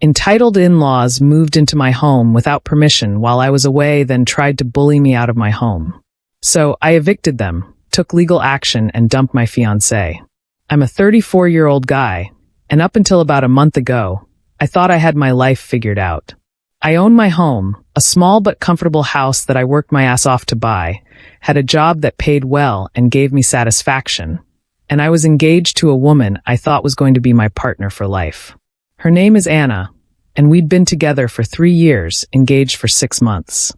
Entitled in-laws moved into my home without permission while I was away, then tried to bully me out of my home. So I evicted them, took legal action, and dumped my fiancé. I'm a 34-year-old guy, and up until about a month ago, I thought I had my life figured out. I owned my home, a small but comfortable house that I worked my ass off to buy, had a job that paid well and gave me satisfaction, and I was engaged to a woman I thought was going to be my partner for life. Her name is Anna, and we'd been together for 3 years, engaged for 6 months.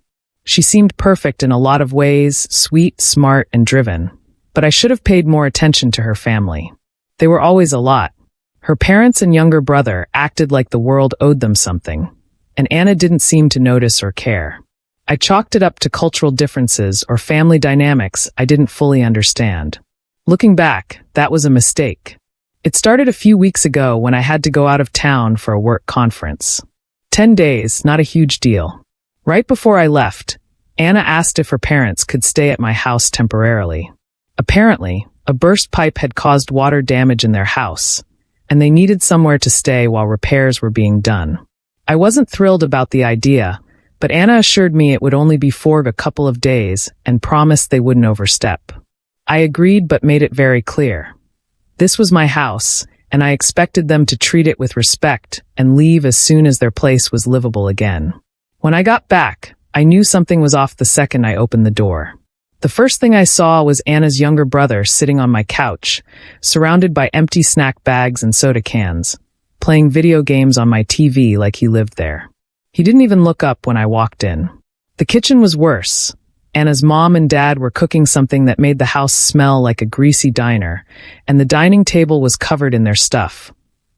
She seemed perfect in a lot of ways, sweet, smart, and driven, but I should have paid more attention to her family. They were always a lot. Her parents and younger brother acted like the world owed them something, and Anna didn't seem to notice or care. I chalked it up to cultural differences or family dynamics I didn't fully understand. Looking back, that was a mistake. It started a few weeks ago when I had to go out of town for a work conference. 10 days, not a huge deal. Right before I left, Anna asked if her parents could stay at my house temporarily. Apparently, a burst pipe had caused water damage in their house, and they needed somewhere to stay while repairs were being done. I wasn't thrilled about the idea, but Anna assured me it would only be for a couple of days and promised they wouldn't overstep. I agreed but made it very clear. This was my house, and I expected them to treat it with respect and leave as soon as their place was livable again. When I got back, I knew something was off the second I opened the door. The first thing I saw was Anna's younger brother sitting on my couch, surrounded by empty snack bags and soda cans, playing video games on my TV like he lived there. He didn't even look up when I walked in. The kitchen was worse. Anna's mom and dad were cooking something that made the house smell like a greasy diner, and the dining table was covered in their stuff.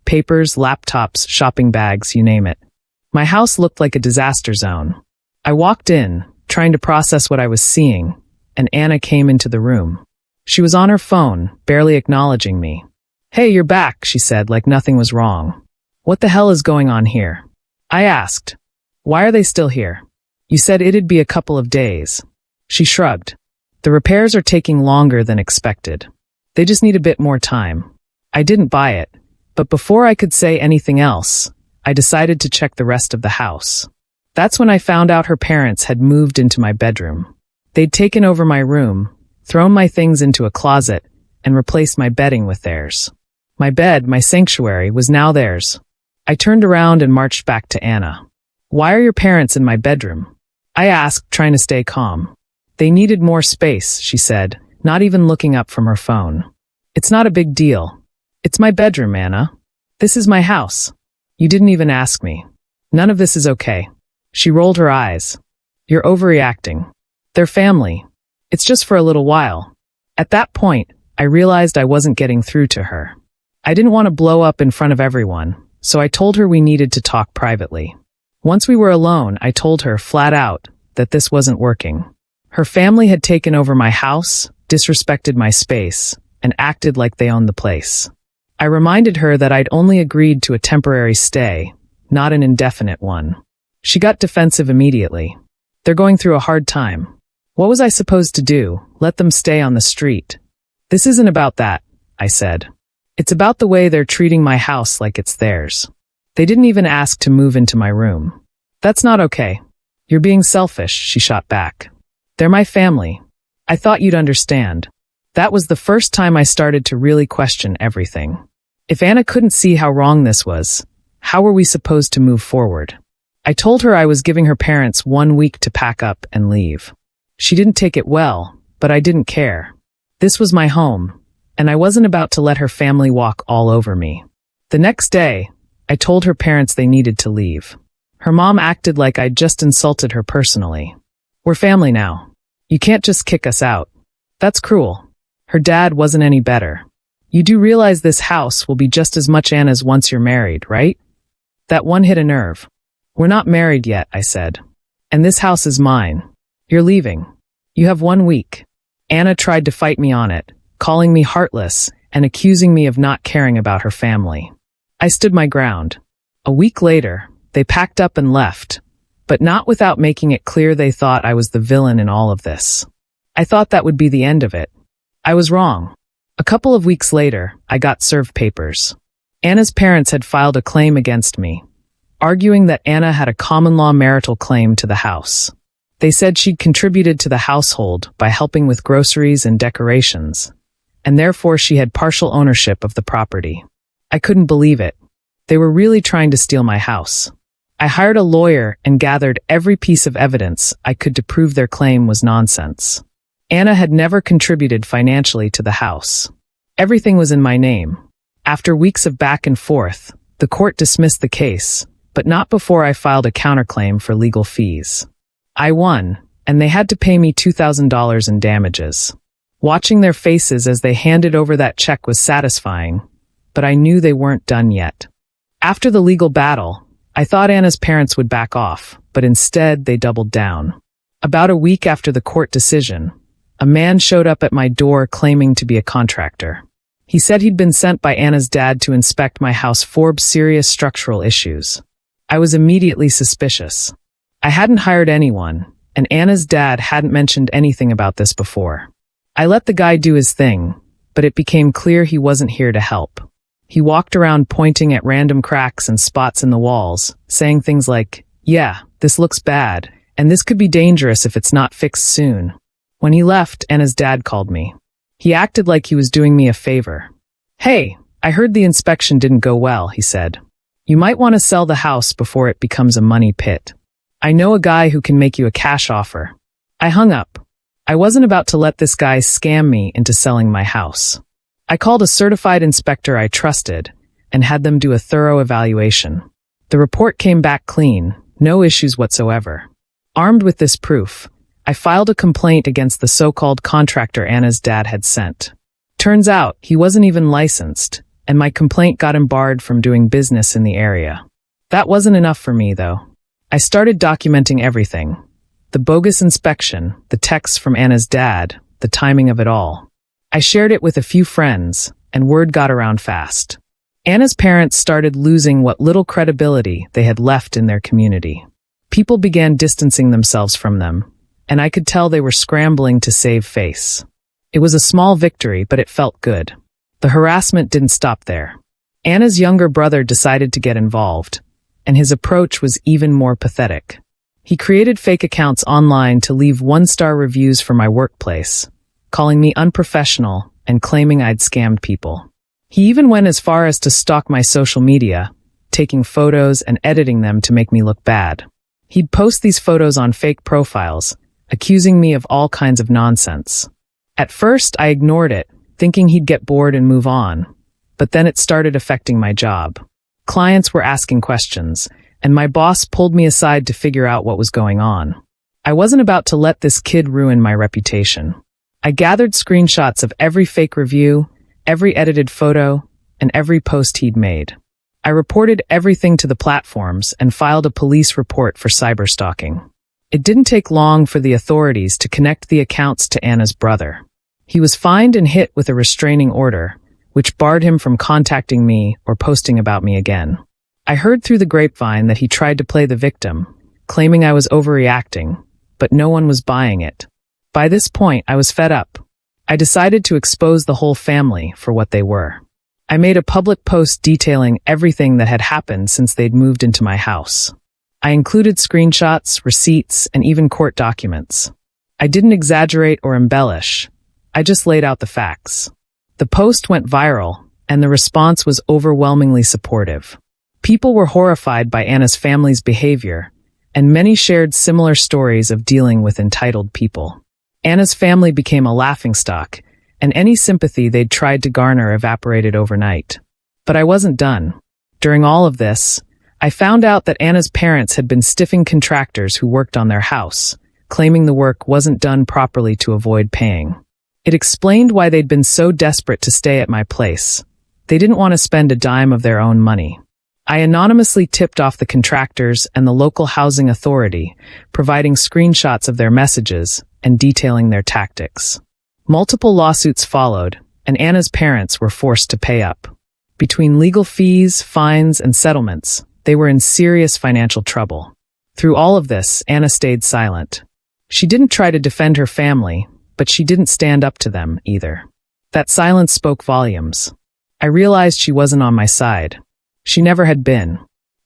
Papers, laptops, shopping bags, you name it. My house looked like a disaster zone. I walked in, trying to process what I was seeing, and Anna came into the room. She was on her phone, barely acknowledging me. "Hey, you're back," she said, like nothing was wrong. "What the hell is going on here?" I asked. "Why are they still here? You said it'd be a couple of days." She shrugged. "The repairs are taking longer than expected. They just need a bit more time." I didn't buy it, but before I could say anything else, I decided to check the rest of the house. That's when I found out her parents had moved into my bedroom. They'd taken over my room, thrown my things into a closet, and replaced my bedding with theirs. My bed, my sanctuary, was now theirs. I turned around and marched back to Anna. "Why are your parents in my bedroom?" I asked, trying to stay calm. "They needed more space," she said, not even looking up from her phone. "It's not a big deal. It's my bedroom, Anna. This is my house. You didn't even ask me. None of this is okay." She rolled her eyes. "You're overreacting. They're family. It's just for a little while." At that point, I realized I wasn't getting through to her. I didn't want to blow up in front of everyone, so I told her we needed to talk privately. Once we were alone, I told her flat out that this wasn't working. Her family had taken over my house, disrespected my space, and acted like they owned the place. I reminded her that I'd only agreed to a temporary stay, not an indefinite one. She got defensive immediately. "They're going through a hard time. What was I supposed to do? Let them stay on the street?" "This isn't about that," I said. "It's about the way they're treating my house like it's theirs. They didn't even ask to move into my room. That's not okay. You're being selfish," she shot back. "They're my family. I thought you'd understand." That was the first time I started to really question everything. If Anna couldn't see how wrong this was, how were we supposed to move forward? I told her I was giving her parents 1 week to pack up and leave. She didn't take it well, but I didn't care. This was my home, and I wasn't about to let her family walk all over me. The next day, I told her parents they needed to leave. Her mom acted like I'd just insulted her personally. "We're family now. You can't just kick us out. That's cruel." Her dad wasn't any better. "You do realize this house will be just as much Anna's once you're married, right?" That one hit a nerve. "We're not married yet," I said. "And this house is mine. You're leaving. You have 1 week." Anna tried to fight me on it, calling me heartless and accusing me of not caring about her family. I stood my ground. A week later, they packed up and left, but not without making it clear they thought I was the villain in all of this. I thought that would be the end of it. I was wrong. A couple of weeks later, I got served papers. Anna's parents had filed a claim against me, arguing that Anna had a common-law marital claim to the house. They said she'd contributed to the household by helping with groceries and decorations, and therefore she had partial ownership of the property. I couldn't believe it. They were really trying to steal my house. I hired a lawyer and gathered every piece of evidence I could to prove their claim was nonsense. Anna had never contributed financially to the house. Everything was in my name. After weeks of back and forth, the court dismissed the case, but not before I filed a counterclaim for legal fees. I won, and they had to pay me $2,000 in damages. Watching their faces as they handed over that check was satisfying, but I knew they weren't done yet. After the legal battle, I thought Anna's parents would back off, but instead they doubled down. About a week after the court decision, a man showed up at my door claiming to be a contractor. He said he'd been sent by Anna's dad to inspect my house for serious structural issues. I was immediately suspicious. I hadn't hired anyone, and Anna's dad hadn't mentioned anything about this before. I let the guy do his thing, but it became clear he wasn't here to help. He walked around pointing at random cracks and spots in the walls, saying things like, "Yeah, this looks bad, and this could be dangerous if it's not fixed soon." When he left, Anna's dad called me. He acted like he was doing me a favor. "Hey, I heard the inspection didn't go well," he said. "You might want to sell the house before it becomes a money pit. I know a guy who can make you a cash offer." I hung up. I wasn't about to let this guy scam me into selling my house. I called a certified inspector I trusted and had them do a thorough evaluation. The report came back clean, no issues whatsoever. Armed with this proof, I filed a complaint against the so-called contractor Anna's dad had sent. Turns out, he wasn't even licensed, and my complaint got him barred from doing business in the area. That wasn't enough for me, though. I started documenting everything. The bogus inspection, the texts from Anna's dad, the timing of it all. I shared it with a few friends, and word got around fast. Anna's parents started losing what little credibility they had left in their community. People began distancing themselves from them, and I could tell they were scrambling to save face. It was a small victory, but it felt good. The harassment didn't stop there. Anna's younger brother decided to get involved, and his approach was even more pathetic. He created fake accounts online to leave one-star reviews for my workplace, calling me unprofessional and claiming I'd scammed people. He even went as far as to stalk my social media, taking photos and editing them to make me look bad. He'd post these photos on fake profiles, accusing me of all kinds of nonsense. At first, I ignored it, thinking he'd get bored and move on, but then it started affecting my job. Clients were asking questions, and my boss pulled me aside to figure out what was going on. I wasn't about to let this kid ruin my reputation. I gathered screenshots of every fake review, every edited photo, and every post he'd made. I reported everything to the platforms and filed a police report for cyberstalking. It didn't take long for the authorities to connect the accounts to Anna's brother. He was fined and hit with a restraining order, which barred him from contacting me or posting about me again. I heard through the grapevine that he tried to play the victim, claiming I was overreacting, but no one was buying it. By this point, I was fed up. I decided to expose the whole family for what they were. I made a public post detailing everything that had happened since they'd moved into my house. I included screenshots, receipts, and even court documents. I didn't exaggerate or embellish. I just laid out the facts. The post went viral, and the response was overwhelmingly supportive. People were horrified by Anna's family's behavior, and many shared similar stories of dealing with entitled people. Anna's family became a laughingstock, and any sympathy they'd tried to garner evaporated overnight. But I wasn't done. During all of this, I found out that Anna's parents had been stiffing contractors who worked on their house, claiming the work wasn't done properly to avoid paying. It explained why they'd been so desperate to stay at my place. They didn't want to spend a dime of their own money. I anonymously tipped off the contractors and the local housing authority, providing screenshots of their messages and detailing their tactics. Multiple lawsuits followed, and Anna's parents were forced to pay up. Between legal fees, fines, and settlements, they were in serious financial trouble. Through all of this, Anna stayed silent. She didn't try to defend her family, but she didn't stand up to them either. That silence spoke volumes. I realized she wasn't on my side. She never had been.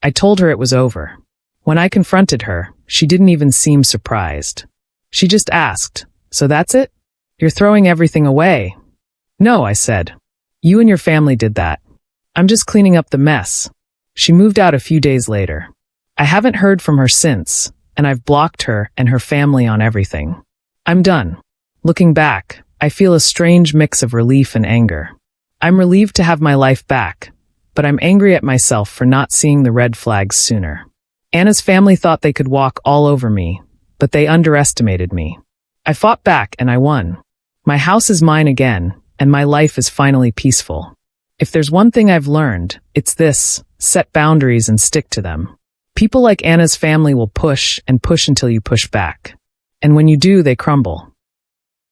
I told her it was over. When I confronted her, she didn't even seem surprised. She just asked, "So that's it? You're throwing everything away?" "No," I said. "You and your family did that. I'm just cleaning up the mess." She moved out a few days later. I haven't heard from her since, and I've blocked her and her family on everything. I'm done. Looking back, I feel a strange mix of relief and anger. I'm relieved to have my life back, but I'm angry at myself for not seeing the red flags sooner. Anna's family thought they could walk all over me, but they underestimated me. I fought back and I won. My house is mine again, and my life is finally peaceful. If there's one thing I've learned, it's this: set boundaries and stick to them. People like Anna's family will push and push until you push back. And when you do, they crumble.